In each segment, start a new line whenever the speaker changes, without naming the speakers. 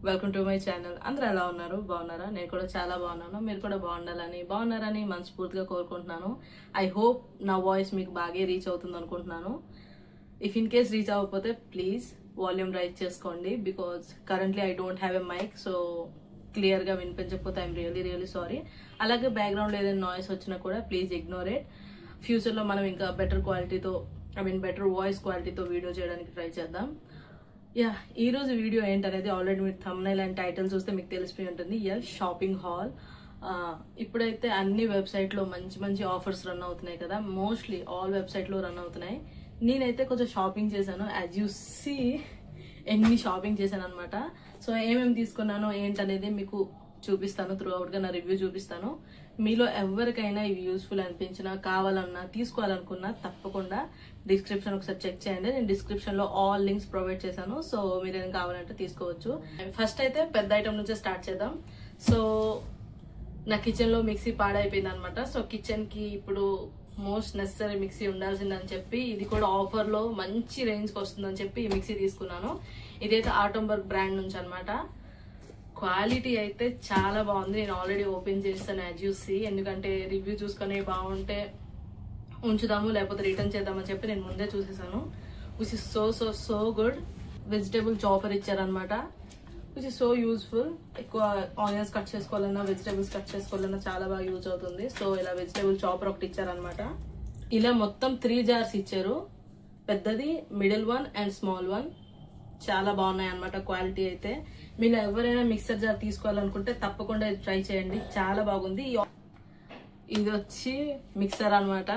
Welcome to my channel. అందరూ ఎలా ఉన్నారు? బాగున్నారా? నేను కూడా చాలా బాగున్నాను. మీరు కూడా బాగున్నారని మనస్ఫూర్తిగా కోరుకుంటున్నాను. ఐ హోప్ నా వాయిస్ మీకు బాగా రీచ్ అవుతుంది అనుకుంటున్నాను. ఇఫ్ ఇన్ కేస్ రీచ్ అవ్వకపోతే ప్లీజ్ వాల్యూమ్ రైజ్ చేసుకోండి. Because currently I don't have a mic, so clear గా వినిపించకపోతే ఐఎమ్ రియలీ సారీ. అలాగే బ్యాక్గ్రౌండ్ లో ఏదైనా నాయిస్ వచ్చినా కూడా ప్లీజ్ ఇగ్నోర్ ఇట్. ఫ్యూచర్ లో మనం ఇంకా బెటర్ క్వాలిటీతో బెటర్ వాయిస్ క్వాలిటీతో వీడియో చేయడానికి ట్రై చేద్దాం. ఈ రోజు వీడియో ఏంటనేది ఆల్రెడీ మీరు థంబ్నైల్ అండ్ టైటిల్ చూస్తే మీకు తెలిసిపోయి ఉంటుంది. Shopping hall. ఇప్పుడైతే అన్ని వెబ్సైట్ లో మంచి ఆఫర్స్ రన్ అవుతున్నాయి కదా. మోస్ట్లీ ఆల్ వెబ్సైట్ లో రన్ అవుతున్నాయి. నేనైతే కొంచెం షాపింగ్ చేశాను. యాజ్ యూ సీ ఎన్ని షాపింగ్ చేశాను అనమాట. సో ఏమేమి తీసుకున్నానో ఏంటనేది మీకు చూపిస్తాను. త్రూ అవుట్ గా నా రివ్యూ చూపిస్తాను. మీలో ఎవరికైనా ఇవి యూస్ఫుల్ అనిపించినా, కావాలన్నా, తీసుకోవాలనుకున్నా తప్పకుండా డిస్క్రిప్షన్ ఒకసారి చెక్ చేయండి. నేను డిస్క్రిప్షన్ లో ఆల్ లింక్స్ ప్రొవైడ్ చేశాను. సో మీరు ఏం కావాలంటే తీసుకోవచ్చు. ఫస్ట్ అయితే పెద్ద ఐటమ్ నుంచే స్టార్ట్ చేద్దాం. సో నా కిచెన్ లో మిక్సీ పాడైపోయింది అనమాట. సో కిచెన్ కి ఇప్పుడు మోస్ట్ నెసరీ మిక్సీ ఉండాల్సిందని చెప్పి, ఇది కూడా ఆఫర్ లో మంచి రేంజ్ కి వస్తుందని చెప్పి ఈ మిక్సీ తీసుకున్నాను. ఇదైతే ఆటోంబర్గ్ బ్రాండ్ నుంచి అనమాట. క్వాలిటీ అయితే చాలా బాగుంది. నేను ఆల్రెడీ ఓపెన్ చేస్తాను యాజ్ యూ సీ. ఎందుకంటే రివ్యూ చూసుకొని బాగుంటే ఉంచుదాము, లేకపోతే రిటర్న్ చేద్దామని చెప్పి నేను ముందే చూసేసాను. Which is so good. Vegetable chopper ఇచ్చారనమాట, విచ్ ఇస్ సో యూస్ఫుల్. ఎక్కువ ఆనియన్స్ కట్ చేసుకోవాలన్నా, వెజిటేబుల్స్ కట్ చేసుకోవాలన్నా చాలా బాగా యూజ్ అవుతుంది. సో ఇలా వెజిటేబుల్ చాపర్ ఒకటి ఇచ్చారనమాట. ఇలా మొత్తం 3 జార్స్ ఇచ్చారు. పెద్దది, middle one and small one. చాలా బాగున్నాయి అనమాట క్వాలిటీ అయితే. మీరు ఎవరైనా మిక్సర్ జార్ తీసుకోవాలనుకుంటే తప్పకుండా ట్రై చేయండి, చాలా బాగుంది. ఇది వచ్చి మిక్సర్ అనమాట.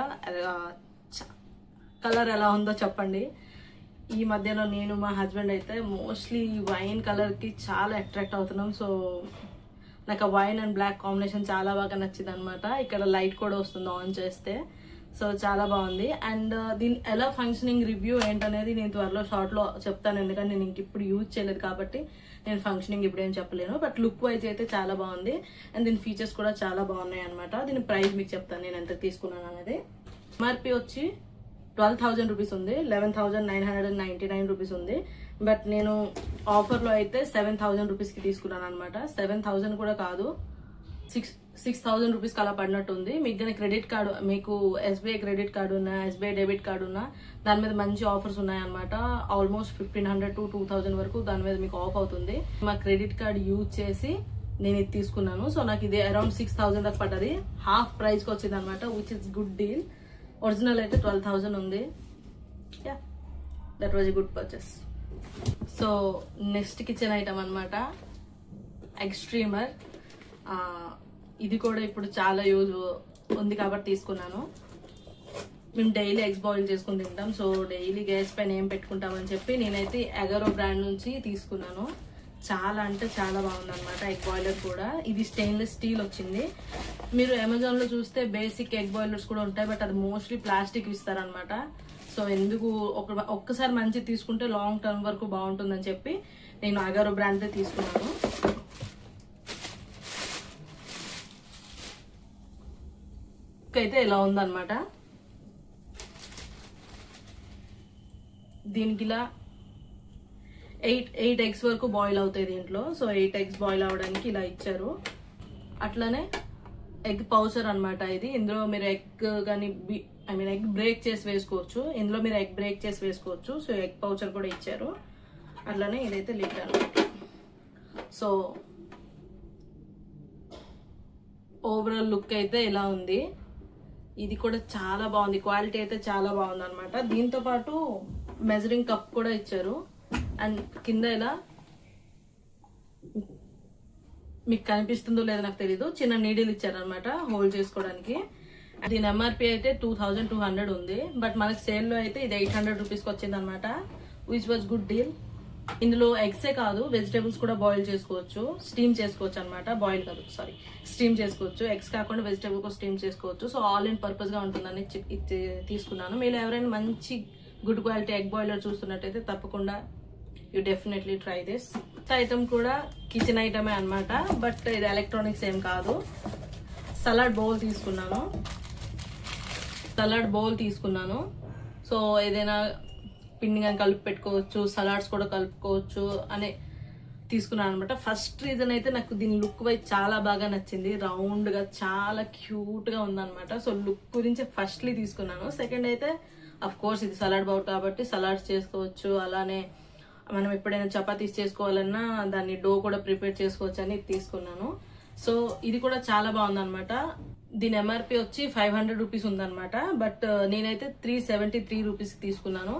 కలర్ ఎలా ఉందో చెప్పండి. ఈ మధ్యలో నేను మా హస్బెండ్ అయితే మోస్ట్లీ వైన్ కలర్ కి చాలా అట్రాక్ట్ అవుతున్నాం. సో నాకు వైన్ అండ్ బ్లాక్ కాంబినేషన్ చాలా బాగా నచ్చింది అనమాట. ఇక్కడ లైట్ కూడా వస్తుంది ఆన్ చేస్తే. సో చాలా బాగుంది. అండ్ దీని ఎలా ఫంక్షనింగ్ రివ్యూ ఏంటనేది నేను త్వరలో షార్ట్ లో చెప్తాను. ఎందుకంటే నేను ఇంక ఇప్పుడు యూజ్ చేయలేదు కాబట్టి నేను ఫంక్షనింగ్ ఇప్పుడు ఏం చెప్పలేను. బట్ లుక్ వైజ్ అయితే చాలా బాగుంది. అండ్ దీని ఫీచర్స్ కూడా చాలా బాగున్నాయి అనమాట. దీని ప్రైస్ మీకు చెప్తాను నేను ఎంత తీసుకున్నాను అనేది. ఎంఆర్పి వచ్చి 12,000 రూపీస్ ఉంది. 11,999 రూపీస్ ఉంది. బట్ నేను ఆఫర్ లో అయితే 7,000 రూపీస్ కి తీసుకున్నాను అనమాట. 7,000 కూడా కాదు, 6,000 రూపీస్ అలా పడినట్టు ఉంది. మీకు కానీ క్రెడిట్ కార్డు, మీకు ఎస్బీఐ క్రెడిట్ కార్డు ఉన్నా, ఎస్బీఐ డెబిట్ కార్డు ఉన్నా, దాని మీద మంచి ఆఫర్స్ ఉన్నాయన్నమాట. ఆల్మోస్ట్ 1,500 to 2,000 వరకు దాని మీద మీకు ఆఫ్ అవుతుంది. మా క్రెడిట్ కార్డు యూజ్ చేసి నేను ఇది తీసుకున్నాను. సో నాకు ఇది అరౌండ్ 6,000 దాకా పడ్డది. హాఫ్ ప్రైస్ కి వచ్చింది అనమాట, which is good deal. Original అయితే 12,000 ఉంది. That was a good purchase. So next kitchen item అనమాట, ఎగ్ స్ట్రీమర్. ఇది కూడా ఇప్పుడు చాలా యూజ్ ఉంది కాబట్టి తీసుకున్నాను. మేము డైలీ ఎగ్స్ బాయిల్ చేసుకుని తింటాం. సో డైలీ గ్యాస్ పైన ఏం పెట్టుకుంటామని చెప్పి నేనైతే అగరో బ్రాండ్ నుంచి తీసుకున్నాను. చాలా అంటే చాలా బాగుంది అనమాట ఎగ్ బాయిలర్ కూడా. ఇది స్టెయిన్లెస్ స్టీల్ వచ్చింది. మీరు అమెజాన్ లో చూస్తే బేసిక్ ఎగ్ బాయిలర్స్ కూడా ఉంటాయి, బట్ అది మోస్ట్లీ ప్లాస్టిక్ ఇస్తారనమాట. సో ఎందుకు ఒక్కసారి మంచి తీసుకుంటే లాంగ్ టర్మ్ వరకు బాగుంటుందని చెప్పి నేను అగరో బ్రాండ్ తీసుకున్నాను. అయితే ఇలా ఉందన్నమాట. దీనికి ఇలా 8 ఎగ్స్ వరకు బాయిల్ అవుతాయి దీంట్లో. సో 8 ఎగ్స్ బాయిల్ అవడానికి ఇలా ఇచ్చారు. అట్లానే ఎగ్ పౌచర్ అనమాట ఇది. ఇందులో మీరు ఎగ్ కానీ ఎగ్ బ్రేక్ చేసి వేసుకోవచ్చు. ఇందులో మీరు ఎగ్ బ్రేక్ చేసి వేసుకోవచ్చు. సో ఎగ్ పౌచర్ కూడా ఇచ్చారు. అట్లానే ఇదైతే లిడ్ అనమాట. సో ఓవరాల్ లుక్ అయితే ఇలా ఉంది. ఇది కూడా చాలా బాగుంది. క్వాలిటీ అయితే చాలా బాగుంది అనమాట. దీంతో పాటు మెజరింగ్ కప్ కూడా ఇచ్చారు. అండ్ కింద ఇలా మీకు కనిపిస్తుందో లేదో నాకు తెలీదు, చిన్న నీడిల్ ఇచ్చారనమాట హోల్డ్ చేసుకోవడానికి. దీని ఎంఆర్పి అయితే 2,200 ఉంది. బట్ మనకి సేల్ లో అయితే ఇది 800 రూపీస్కి వచ్చింది అనమాట, విచ్ వాజ్ గుడ్ డీల్. ఇందులో ఎగ్సే కాదు, వెజిటేబుల్స్ కూడా బాయిల్ చేసుకోవచ్చు, స్టీమ్ చేసుకోవచ్చు అనమాట. బాయిల్ కాదు, సారీ, స్టీమ్ చేసుకోవచ్చు. ఎగ్స్ కాకుండా వెజిటేబుల్ కూడా స్టీమ్ చేసుకోవచ్చు. సో ఆల్ ఇన్ పర్పస్ గా ఉంటుందని తీసుకున్నాను. మీరు ఎవరైనా మంచి గుడ్ క్వాలిటీ ఎగ్ బాయిలర్ చూస్తున్నట్టయితే తప్పకుండా you definitely try this. Item కూడా కిచెన్ ఐటమే అనమాట, బట్ ఇది ఎలక్ట్రానిక్స్ ఏం కాదు. సలాడ్ బౌల్ తీసుకున్నాను. సో ఏదైనా పిండి కానీ కలిపి పెట్టుకోవచ్చు, సలాడ్స్ కూడా కలుపుకోవచ్చు అనే తీసుకున్నాను అనమాట. ఫస్ట్ రీజన్ అయితే నాకు దీని లుక్ వైజ్ చాలా బాగా నచ్చింది. రౌండ్ గా చాలా క్యూట్ గా ఉందన్నమాట. సో లుక్ గురించి ఫస్ట్లీ తీసుకున్నాను. సెకండ్ అయితే అఫ్ కోర్స్ ఇది సలాడ్ బౌల్ కాబట్టి సలాడ్స్ చేసుకోవచ్చు. అలానే మనం ఎప్పుడైనా చపాతీస్ చేసుకోవాలన్నా దాన్ని డో కూడా ప్రిపేర్ చేసుకోవచ్చు అని తీసుకున్నాను. సో ఇది కూడా చాలా బాగుంది అనమాట. దీని ఎంఆర్పి వచ్చి 500 రూపీస్ ఉందన్నమాట. బట్ నేనైతే 373 రూపీస్ తీసుకున్నాను.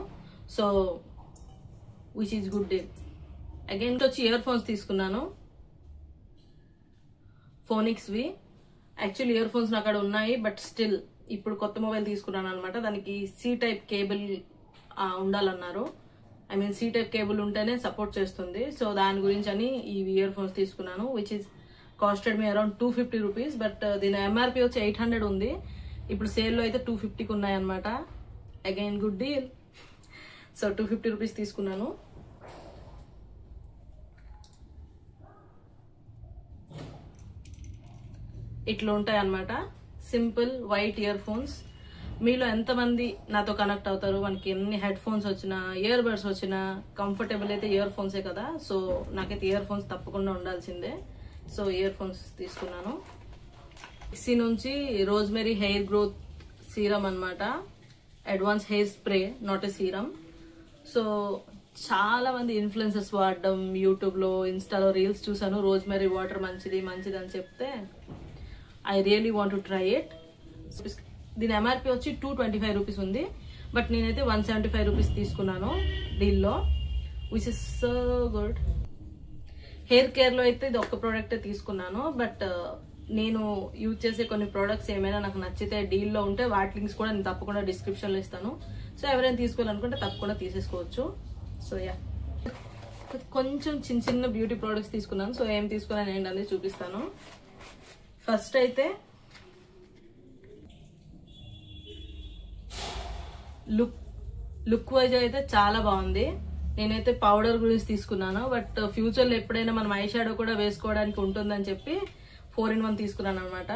So which is good deal. Again వచ్చి ఇయర్ ఫోన్స్ తీసుకున్నాను, ఫోనిక్స్ వి. యాక్చువల్లీ ఇయర్ ఫోన్స్ నా అక్కడ ఉన్నాయి, బట్ స్టిల్ ఇప్పుడు కొత్త మొబైల్ తీసుకున్నాను అనమాట. దానికి సి టైప్ కేబుల్ ఉండాలన్నారు. I mean C type cable ఉంటేనే సపోర్ట్ చేస్తుంది. సో దాని గురించి అని ఈ ఇయర్ ఫోన్స్ తీసుకున్నాను, which is costed me around 250 rupees. But దీని ఎంఆర్పి వచ్చి 800 ఉంది. ఇప్పుడు సేల్లో అయితే 250కి ఉన్నాయి అనమాట. Again good deal. So 250 rupees తీసుకున్నాను. ఇట్లా ఉంటాయి అనమాట, సింపుల్ వైట్ ఇయర్ ఫోన్స్. మీలో ఎంతమంది నాతో కనెక్ట్ అవుతారు? మనకి ఎన్ని హెడ్ ఫోన్స్ వచ్చినా, ఇయర్ బడ్స్ వచ్చినా కంఫర్టబుల్ అయితే ఇయర్ ఫోన్సే కదా. సో నాకైతే ఇయర్ ఫోన్స్ తప్పకుండా ఉండాల్సిందే. సో ఇయర్ ఫోన్స్ తీసుకున్నాను. ఇసి నుంచి రోజ్మెరీ హెయిర్ గ్రోత్ సీరం అనమాట. Advance hair spray, not a serum. So చాలా మంది ఇన్ఫ్లుయెన్సర్స్ వాడడం యూట్యూబ్ లో, ఇన్స్టాలో రీల్స్ చూసాను. రోజ్మెరీ వాటర్ మంచిది మంచిది అని చెప్తే I really want to try it. దీని ఎంఆర్పి వచ్చి 225 రూపీస్ ఉంది. బట్ నేనైతే 175 రూపీస్ తీసుకున్నాను డీల్లో, which is so good. Hair care లో అయితే ఇది ఒక్క ప్రోడక్ట్ తీసుకున్నాను. బట్ నేను యూజ్ చేసే కొన్ని ప్రోడక్ట్స్ ఏమైనా నాకు నచ్చితే డీల్లో ఉంటే వాటి లింక్స్ కూడా నేను తప్పకుండా డిస్క్రిప్షన్ లో ఇస్తాను. సో ఎవరైనా తీసుకోవాలనుకుంటే తప్పకుండా తీసేసుకోవచ్చు. సో యా, కొంచెం చిన్న చిన్న బ్యూటీ ప్రోడక్ట్స్ తీసుకున్నాను. సో ఏం తీసుకున్నాను ఏంటనేది చూపిస్తాను. ఫస్ట్ అయితే లుక్ వైజ్ అయితే చాలా బాగుంది. నేనైతే పౌడర్ గురించి తీసుకున్నాను. బట్ ఫ్యూచర్ లో ఎప్పుడైనా మనం ఐ షాడో కూడా వేసుకోవడానికి ఉంటుందని చెప్పి 4-in-1 తీసుకున్నాను అనమాట.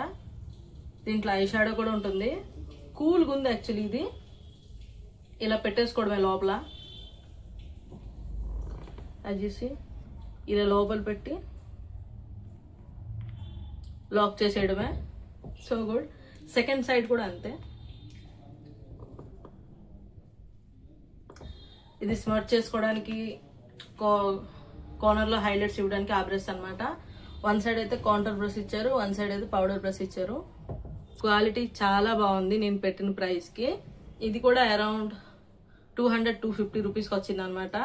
దీంట్లో ఐ షాడో కూడా ఉంటుంది. కూల్గా ఉంది యాక్చువల్లీ. ఇది ఇలా పెట్టేసుకోవడమే లోపల. అది చూసి ఇలా లోపల పెట్టి లాక్ చేసేయడమే. So good. సెకండ్ సైడ్ కూడా అంతే. ఇది స్మర్చ్ చేసుకోవడానికి, కార్నర్ లో హైలైట్స్ ఇవ్వడానికి ఆ బ్రష్ అనమాట. వన్ సైడ్ అయితే కాంటూర్ బ్రష్ ఇచ్చారు, వన్ సైడ్ అయితే పౌడర్ బ్రష్ ఇచ్చారు. క్వాలిటీ చాలా బాగుంది నేను పెట్టిన ప్రైస్ కి. ఇది కూడా అరౌండ్ 200-250 రూపీస్కి వచ్చింది అనమాట.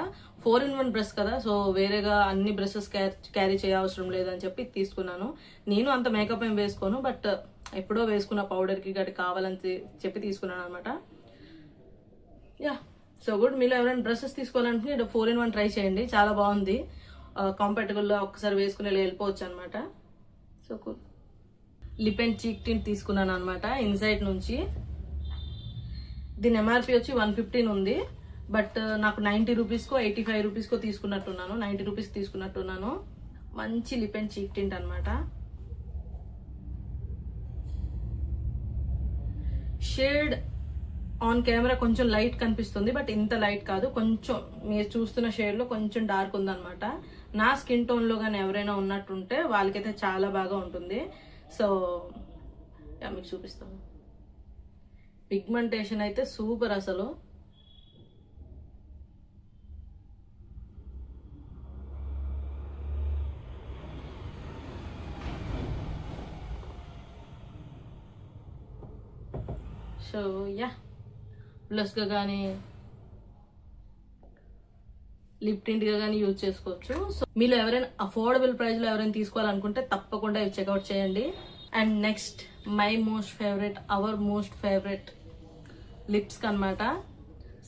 4-in-1 బ్రష్ కదా, సో వేరేగా అన్ని బ్రషెస్ క్యారీ చేయవసరం లేదని చెప్పి తీసుకున్నాను. నేను అంత మేకప్ ఏం వేసుకోను, బట్ ఎప్పుడో వేసుకున్న పౌడర్ కి గట్టి కావాలని చెప్పి తీసుకున్నాను అనమాట. Yeah, so good. మీలో ఎవరైనా బ్రషెస్ తీసుకోవాలంటే 4-in-1 ట్రై చేయండి, చాలా బాగుంది. కంఫర్టబుల్ గా ఒక్కసారి వేసుకుని వెళ్ళిపోవచ్చు అనమాట. So cool. Lip and cheek tint తీసుకున్నాను అనమాట ఇన్సైడ్ నుంచి. దీని ఎంఆర్పి వచ్చి 115 ఉంది. బట్ నాకు 90 రూపీస్కో 85 రూపీస్కో తీసుకున్నట్టున్నాను. 90 రూపీస్ తీసుకున్నట్టున్నాను. మంచి లిప్ అండ్ చీక్ టింట్ అనమాట. షేడ్ ఆన్ కెమెరా కొంచెం లైట్ కనిపిస్తుంది, బట్ ఇంత లైట్ కాదు. కొంచెం మీరు చూస్తున్న షేడ్ లో కొంచెం డార్క్ ఉందన్నమాట. నా స్కిన్ టోన్ లో కానీ ఎవరైనా ఉన్నట్టుంటే వాళ్ళకైతే చాలా బాగా ఉంటుంది. సో మీకు చూపిస్తాను. పిగ్మెంటేషన్ అయితే సూపర్ అసలు. సో యా, ప్లస్ గా కానీ లిప్ టింట్ గా కానీ యూజ్ చేసుకోవచ్చు. సో మీలో ఎవరైనా అఫోర్డబుల్ ప్రైస్ లో ఎవరైనా తీసుకోవాలనుకుంటే తప్పకుండా చెక్అవుట్ చేయండి. And next my most favourite, our most favourite lips కనమాట.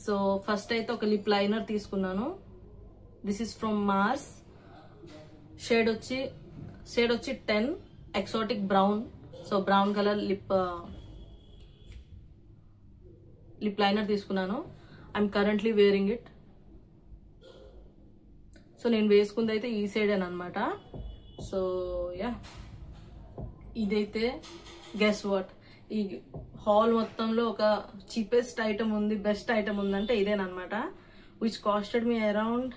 సో ఫస్ట్ అయితే ఒక లిప్ లైనర్ తీసుకున్నాను. This is from Mars. Shade వచ్చి 10 exotic brown. So brown colour lip liner తీసుకున్నాను. I'm currently wearing it. So నేను వేసుకుంది అయితే ఈ సైడ్ అనమాట. సో యా, ఇదైతే గెస్ వాట్, ఈ హాల్ మొత్తంలో ఒక చీపెస్ట్ ఐటమ్ ఉంది, బెస్ట్ ఐటమ్ ఉందంటే ఇదేనమాట. విచ్ కాస్టెడ్ మీ అరౌండ్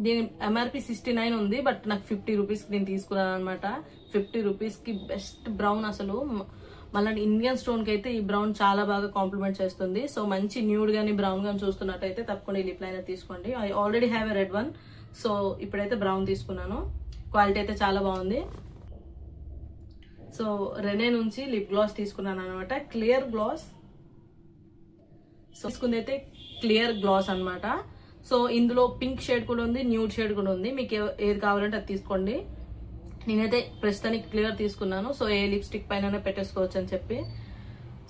దీని MRP 69 ఉంది, బట్ నాకు 50 రూపీస్కి నేను తీసుకున్నాను అనమాట. 50 రూపీస్కి బెస్ట్ బ్రౌన్. అసలు మళ్ళీ ఇండియన్ స్టోన్కి అయితే ఈ బ్రౌన్ చాలా బాగా కాంప్లిమెంట్ చేస్తుంది. సో మంచి న్యూడ్ గానీ బ్రౌన్ గానీ చూస్తున్నట్టయితే తప్పకుండా ఈ లిప్ లైనర్ తీసుకోండి. I already have a red one, so ఇప్పుడైతే బ్రౌన్ తీసుకున్నాను. క్వాలిటీ అయితే చాలా బాగుంది. సో రెనే నుంచి లిప్ గ్లాస్ తీసుకున్నాను అనమాట, క్లియర్ గ్లాస్. సో తీసుకుంది అయితే క్లియర్ గ్లాస్ అనమాట. సో ఇందులో పింక్ షేడ్ కూడా ఉంది, న్యూడ్ షేడ్ కూడా ఉంది. మీకు ఏది కావాలంటే అది తీసుకోండి. నేనైతే ప్రస్తుతానికి క్లియర్ తీసుకున్నాను. సో ఏ లిప్స్టిక్ పైన పెట్టేసుకోవచ్చు అని చెప్పి.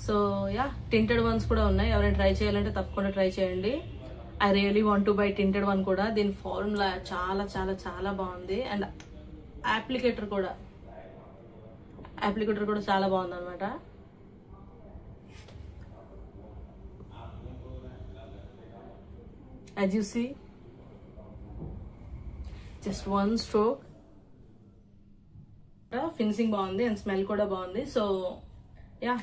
సో యా, టింటెడ్ వన్స్ కూడా ఉన్నాయి. ఎవరైనా ట్రై చేయాలంటే తప్పకుండా ట్రై చేయండి. I really want to buy tinted one కూడా. దీని ఫార్ములా చాలా చాలా చాలా బాగుంది. అండ్ అప్లికేటర్ కూడా చాలా బాగుంది అనమాట. As you see, just one stroke. Finishing బాగుంది అండ్ స్మెల్ కూడా బాగుంది. సో యా,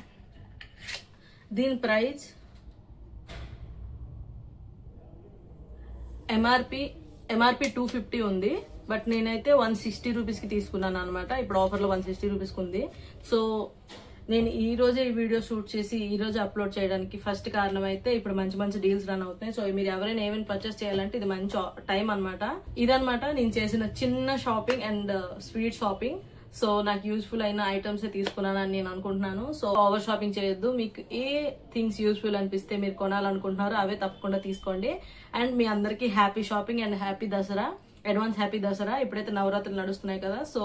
దీని ప్రైస్ MRP 250 ఉంది, బట్ నేనైతే 160 రూపీస్కి తీసుకున్నాను అనమాట. ఇప్పుడు ఆఫర్లో 160 రూపీస్కి ఉంది. సో నేను ఈ రోజే ఈ వీడియో షూట్ చేసి ఈ రోజు అప్లోడ్ చేయడానికి ఫస్ట్ కారణం అయితే ఇప్పుడు మంచి మంచి డీల్స్ రన్ అవుతున్నాయి. సో మీరు ఎవరైనా ఏమైనా పర్చేస్ చేయాలంటే ఇది మంచి టైం అనమాట. ఇదనమాట నేను చేసిన చిన్న shopping and sweet shopping. So నాకు యూస్ఫుల్ అయిన ఐటమ్స్ తీసుకున్నానని నేను అనుకుంటున్నాను. సో ఓవర్ షాపింగ్ చేయొద్దు. మీకు ఏ థింగ్స్ యూస్ఫుల్ అనిపిస్తే మీరు కొనాలనుకుంటున్నారో అవే తప్పకుండా తీసుకోండి. అండ్ మీ అందరికీ happy shopping and happy Dasara, advance happy Dasara. ఇప్పుడైతే నవరాత్రులు నడుస్తున్నాయి కదా, సో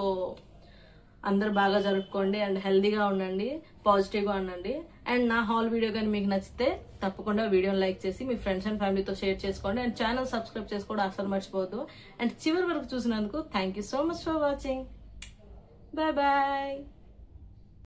అందరు బాగా జరుపుకోండి అండ్ హెల్దీగా ఉండండి, పాజిటివ్గా ఉండండి. అండ్ నా హాల్ వీడియో కానీ మీకు నచ్చితే తప్పకుండా వీడియోని లైక్ చేసి మీ ఫ్రెండ్స్ అండ్ ఫ్యామిలీతో షేర్ చేసుకోండి. అండ్ ఛానల్ సబ్స్క్రైబ్ చేసుకోవడం అసలు మర్చిపోవద్దు. అండ్ చివరి వరకు చూసినందుకు thank you so much for watching. Bye bye.